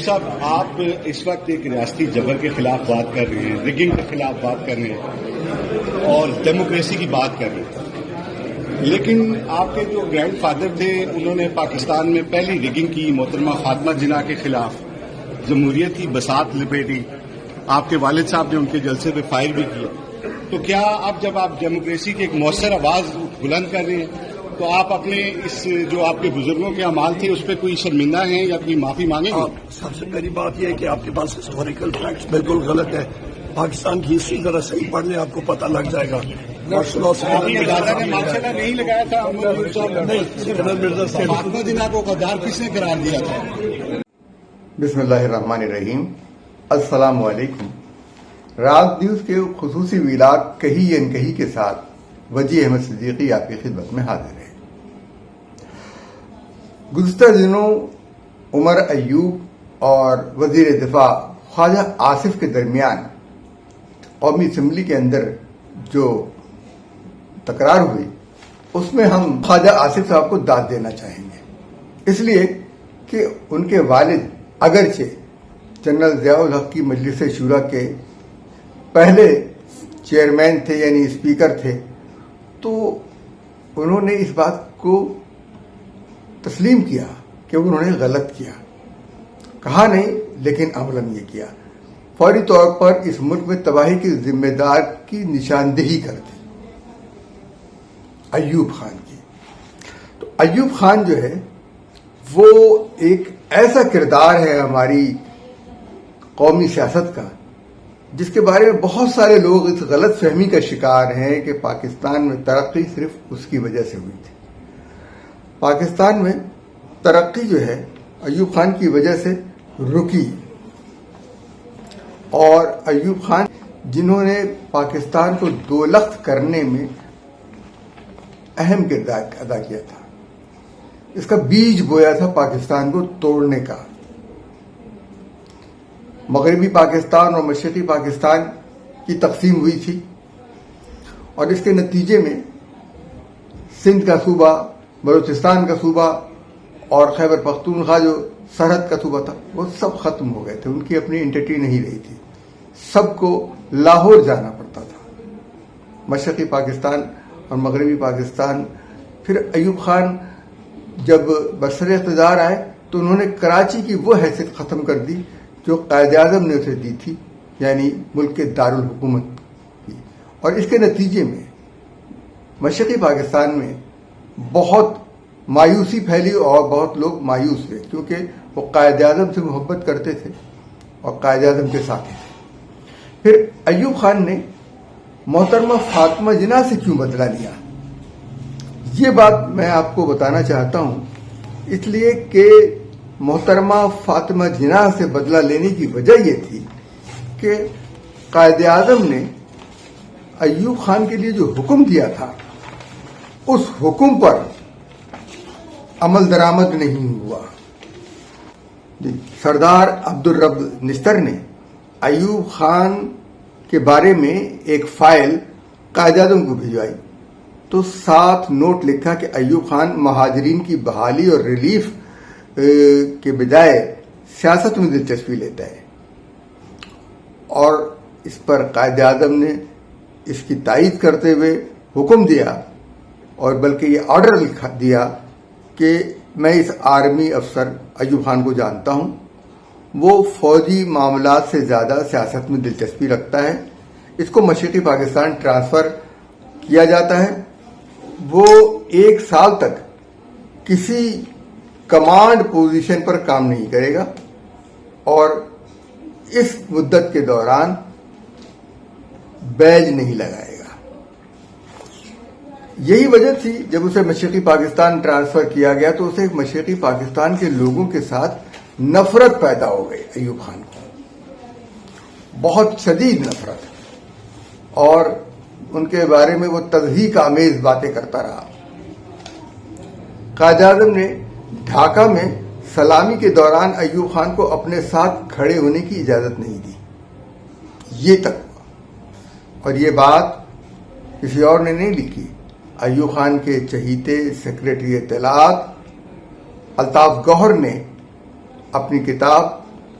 صاحب، آپ اس وقت ایک ریاستی جبر کے خلاف بات کر رہے ہیں، ریگنگ کے خلاف بات کر رہے ہیں اور ڈیموکریسی کی بات کر رہے ہیں، لیکن آپ کے جو گرینڈ فادر تھے انہوں نے پاکستان میں پہلی ریگنگ کی، محترمہ فاطمہ جناح کے خلاف جمہوریت کی بساط لپیٹی، آپ کے والد صاحب نے ان کے جلسے پہ فائر بھی کیا۔ تو کیا اب جب آپ ڈیموکریسی کی ایک مؤثر آواز بلند کر رہے ہیں تو آپ اپنے اس جو آپ کے بزرگوں کے اعمال تھے اس پہ کوئی شرمندہ ہیں یا کوئی معافی مانگیں گے؟ سب سے پہلی بات یہ ہے کہ آپ کے پاس ہسٹوریکل فیکٹس بالکل غلط ہے۔ پاکستان کی ہسٹری ذرا صحیح پڑھ لیں، آپ کو پتہ لگ جائے گا۔ دادا نے مارشل نہیں لگایا تھا، فاطمہ جناح کو غدار کس نے قرار دیا تھا؟ بسم اللہ الرحمن الرحیم۔ السلام علیکم۔ راز نیوز کے خصوصی ویلاگ کہی انکہی کے ساتھ وجی احمد صدیقی آپ کی خدمت میں حاضر ہے۔ گزشتہ دنوں عمر ایوب اور وزیر دفاع خواجہ آصف کے درمیان قومی اسمبلی کے اندر جو تکرار ہوئی اس میں ہم خواجہ آصف صاحب کو داد دینا چاہیں گے، اس لیے کہ ان کے والد اگرچہ جنرل ضیاء الحق کی مجلس شورا کے پہلے چیئرمین تھے یعنی اسپیکر تھے، تو انہوں نے اس بات کو تسلیم کیا کہ انہوں نے غلط کیا، کہا نہیں لیکن عملاً یہ کیا، فوری طور پر اس ملک میں تباہی کی ذمہ دار کی نشاندہی کر دی ایوب خان کی۔ تو ایوب خان جو ہے وہ ایک ایسا کردار ہے ہماری قومی سیاست کا جس کے بارے میں بہت سارے لوگ اس غلط فہمی کا شکار ہیں کہ پاکستان میں ترقی صرف اس کی وجہ سے ہوئی تھی۔ پاکستان میں ترقی جو ہے ایوب خان کی وجہ سے رکی، اور ایوب خان جنہوں نے پاکستان کو دولخت کرنے میں اہم کردار ادا کیا تھا، اس کا بیج بویا تھا پاکستان کو توڑنے کا۔ مغربی پاکستان اور مشرقی پاکستان کی تقسیم ہوئی تھی اور اس کے نتیجے میں سندھ کا صوبہ، بلوچستان کا صوبہ اور خیبر پختونخوا جو سرحد کا صوبہ تھا وہ سب ختم ہو گئے تھے، ان کی اپنی انٹیٹی نہیں رہی تھی، سب کو لاہور جانا پڑتا تھا، مشرقی پاکستان اور مغربی پاکستان۔ پھر ایوب خان جب برسر اقتدار آئے تو انہوں نے کراچی کی وہ حیثیت ختم کر دی جو قائد اعظم نے اسے دی تھی، یعنی ملک کے دارالحکومت کی، اور اس کے نتیجے میں مشرقی پاکستان میں بہت مایوسی پھیلی اور بہت لوگ مایوس ہوئے کیونکہ وہ قائد اعظم سے محبت کرتے تھے اور قائد اعظم کے ساتھی تھے۔ پھر ایوب خان نے محترمہ فاطمہ جناح سے کیوں بدلہ لیا، یہ بات میں آپ کو بتانا چاہتا ہوں، اس لیے کہ محترمہ فاطمہ جناح سے بدلہ لینے کی وجہ یہ تھی کہ قائد اعظم نے ایوب خان کے لیے جو حکم دیا تھا اس حکم پر عمل درآمد نہیں ہوا۔ سردار عبدالرب نستر نے ایوب خان کے بارے میں ایک فائل قائد اعظم کو بھجوائی تو ساتھ نوٹ لکھا کہ ایوب خان مہاجرین کی بحالی اور ریلیف کے بجائے سیاست میں دلچسپی لیتا ہے، اور اس پر قائد اعظم نے اس کی تائید کرتے ہوئے حکم دیا اور بلکہ یہ آرڈر لکھا دیا کہ میں اس آرمی افسر ایوب خان کو جانتا ہوں، وہ فوجی معاملات سے زیادہ سیاست میں دلچسپی رکھتا ہے، اس کو مشرقی پاکستان ٹرانسفر کیا جاتا ہے، وہ 1 سال تک کسی کمانڈ پوزیشن پر کام نہیں کرے گا اور اس مدت کے دوران بیج نہیں لگائے گا۔ یہی وجہ تھی جب اسے مشرقی پاکستان ٹرانسفر کیا گیا تو اسے مشرقی پاکستان کے لوگوں کے ساتھ نفرت پیدا ہو گئی، ایوب خان کو بہت شدید نفرت، اور ان کے بارے میں وہ تضحیک آمیز باتیں کرتا رہا۔ قائد اعظم نے ڈھاکہ میں سلامی کے دوران ایوب خان کو اپنے ساتھ کھڑے ہونے کی اجازت نہیں دی، یہ تک ہوا، اور یہ بات کسی اور نے نہیں لکھی، ایوب خان کے چہیتے سیکریٹری اطلاعات الطاف گوہر نے اپنی کتاب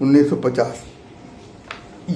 1950।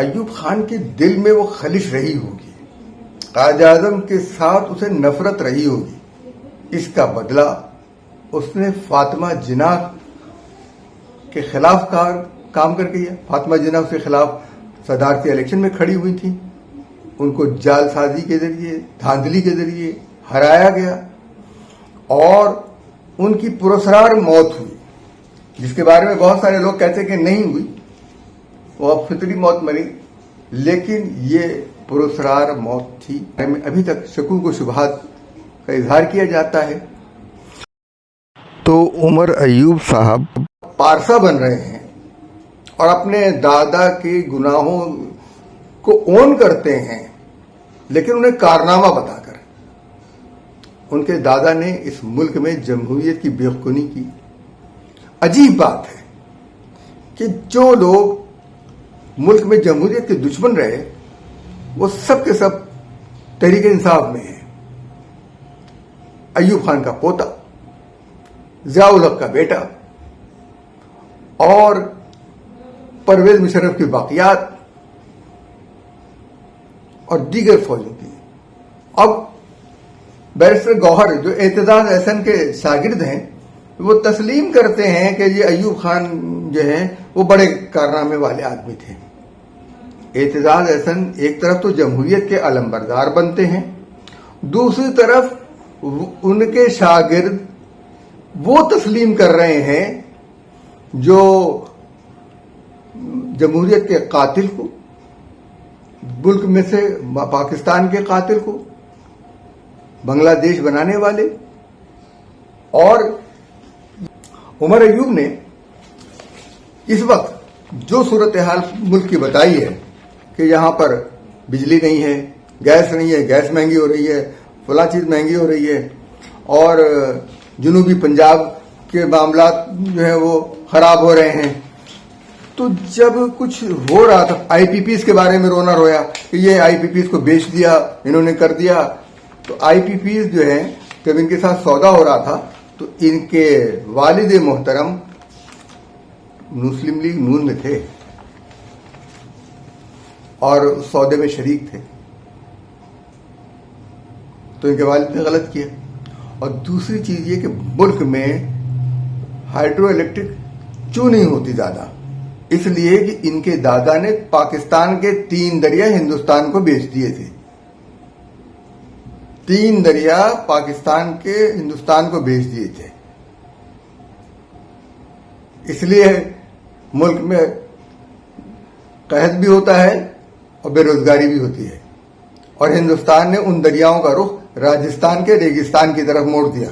ایوب خان کے دل میں وہ خلش رہی ہوگی، قائد اعظم کے ساتھ اسے نفرت رہی ہوگی. اس کا بدلہ اس نے فاطمہ جناح کے خلاف کام کر کے. فاطمہ جناح کے خلاف صدارتی الیکشن میں کھڑی ہوئی تھی، ان کو جال سازی کے ذریعے، دھاندلی کے ذریعے ہرایا گیا اور ان کی پراسرار موت ہوئی، جس کے بارے میں بہت سارے لوگ کہتے کہ نہیں ہوئی، وہ اب فطری موت مری، لیکن یہ پراسرار موت تھی. ابھی تک شکوک و شبہات کا اظہار کیا جاتا ہے. تو عمر ایوب صاحب پارسا بن رہے ہیں اور اپنے دادا کے گناہوں کو اون کرتے ہیں، لیکن انہیں کارنامہ بتا کر. ان کے دادا نے اس ملک میں جمہوریت کی بیخونی کی. عجیب بات ہے کہ جو لوگ ملک میں جمہوریت کے دشمن رہے وہ سب کے سب تحریک انصاف میں ہیں. ایوب خان کا پوتا، ضیاء الحق کا بیٹا اور پرویز مشرف کی باقیات اور دیگر فوجوں کی. اب بیرسٹر گوہر جو اعتزاز احسن کے شاگرد ہیں وہ تسلیم کرتے ہیں کہ یہ ایوب خان جو ہیں وہ بڑے کارنامے والے آدمی تھے. اعتزاز احسن ایک طرف تو جمہوریت کے علمبردار بنتے ہیں، دوسری طرف ان کے شاگرد وہ تسلیم کر رہے ہیں جو جمہوریت کے قاتل کو، ملک میں سے پاکستان کے قاتل کو، بنگلہ دیش بنانے والے. اور عمر ایوب نے اس وقت جو صورتحال ملک کی بتائی ہے کہ یہاں پر بجلی نہیں ہے، گیس نہیں ہے، گیس مہنگی ہو رہی ہے، فلاں چیز مہنگی ہو رہی ہے، اور جنوبی پنجاب کے معاملات جو ہیں وہ خراب ہو رہے ہیں. تو جب کچھ ہو رہا تھا آئی پی پیز کے بارے میں رونا رویا کہ یہ آئی پی پیز کو بیچ دیا، انہوں نے کر دیا. تو آئی پی پیز جو ہیں جب ان کے ساتھ سودا ہو رہا تھا تو ان کے والد محترم مسلم لیگ نون میں تھے اور سودے میں شریک تھے. تو ان کے والد نے غلط کیا. اور دوسری چیز یہ کہ ملک میں ہائیڈرو الیکٹرک کیوں نہیں ہوتی زیادہ؟ اس لیے کہ ان کے دادا نے پاکستان کے 3 دریا ہندوستان کو بیچ دیے تھے. 3 دریا پاکستان کے ہندوستان کو بیچ دیے تھے. اس لیے ملک میں قحط بھی ہوتا ہے اور بے روزگاری بھی ہوتی ہے. اور ہندوستان نے ان دریاؤں کا رخ راجستھان کے ریگستان کی طرف موڑ دیا.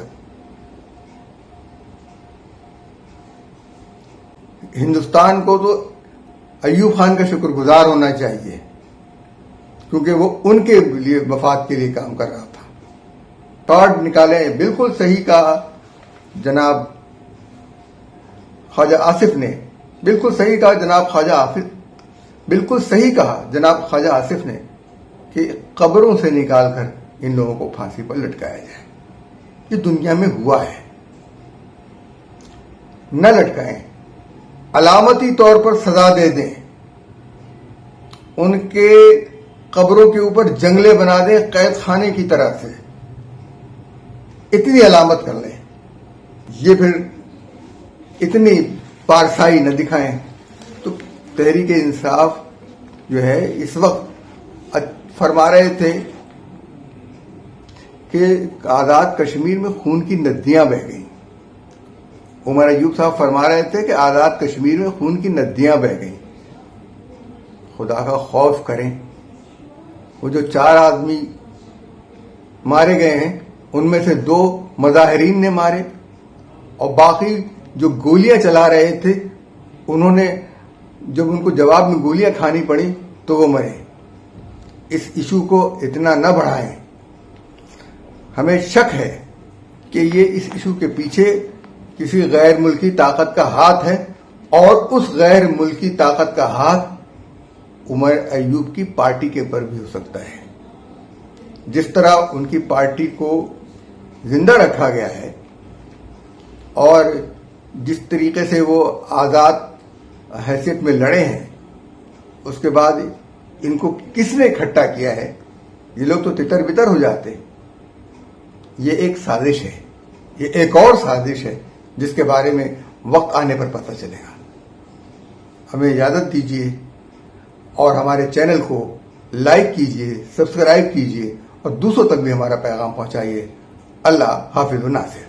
ہندوستان کو تو ایوب خان کا شکر گزار ہونا چاہیے کیونکہ وہ ان کے لیے مفاد کے لیے کام کر رہا تھا. ٹارڈ نکالے. بالکل صحیح کہا جناب خواجہ آصف نے، بالکل صحیح کہا جناب خواجہ آصف، بالکل صحیح کہا جناب خواجہ آصف نے کہ قبروں سے نکال کر ان لوگوں کو پھانسی پر لٹکایا جائے. یہ دنیا میں ہوا ہے. نہ لٹکائیں، علامتی طور پر سزا دے دیں، ان کے قبروں کے اوپر جنگلے بنا دیں قید خانے کی طرح سے، اتنی علامت کر لیں. یہ پھر اتنی پارسائی نہ دکھائیں. تو تحریک انصاف جو ہے اس وقت فرما رہے تھے کہ آزاد کشمیر میں خون کی ندیاں بہہ گئیں. عمر ایوب صاحب فرما رہے تھے کہ آزاد کشمیر میں خون کی ندیاں بہہ گئیں. خدا کا خوف کریں. وہ جو 4 آدمی مارے گئے ہیں ان میں سے 2 مظاہرین نے مارے اور باقی جو گولیاں چلا رہے تھے انہوں نے جب ان کو جواب میں گولیاں کھانی پڑی تو وہ مرے. اس ایشو کو اتنا نہ بڑھائیں. ہمیں شک ہے کہ یہ اس ایشو کے پیچھے کسی غیر ملکی طاقت کا ہاتھ ہے اور اس غیر ملکی طاقت کا ہاتھ عمر ایوب کی پارٹی کے پر بھی ہو سکتا ہے. جس طرح ان کی پارٹی کو زندہ رکھا گیا ہے اور جس طریقے سے وہ آزاد حیثیت میں لڑے ہیں اس کے بعد ان کو کس نے اکٹھا کیا ہے، یہ لوگ تو تتر بتر ہو جاتے. یہ ایک سازش ہے، یہ ایک اور سازش ہے جس کے بارے میں وقت آنے پر پتہ چلے گا. ہمیں اجازت دیجیے اور ہمارے چینل کو لائک کیجیے، سبسکرائب کیجیے اور دوسروں تک بھی ہمارا پیغام پہنچائیے. اللہ حافظ و ناصر.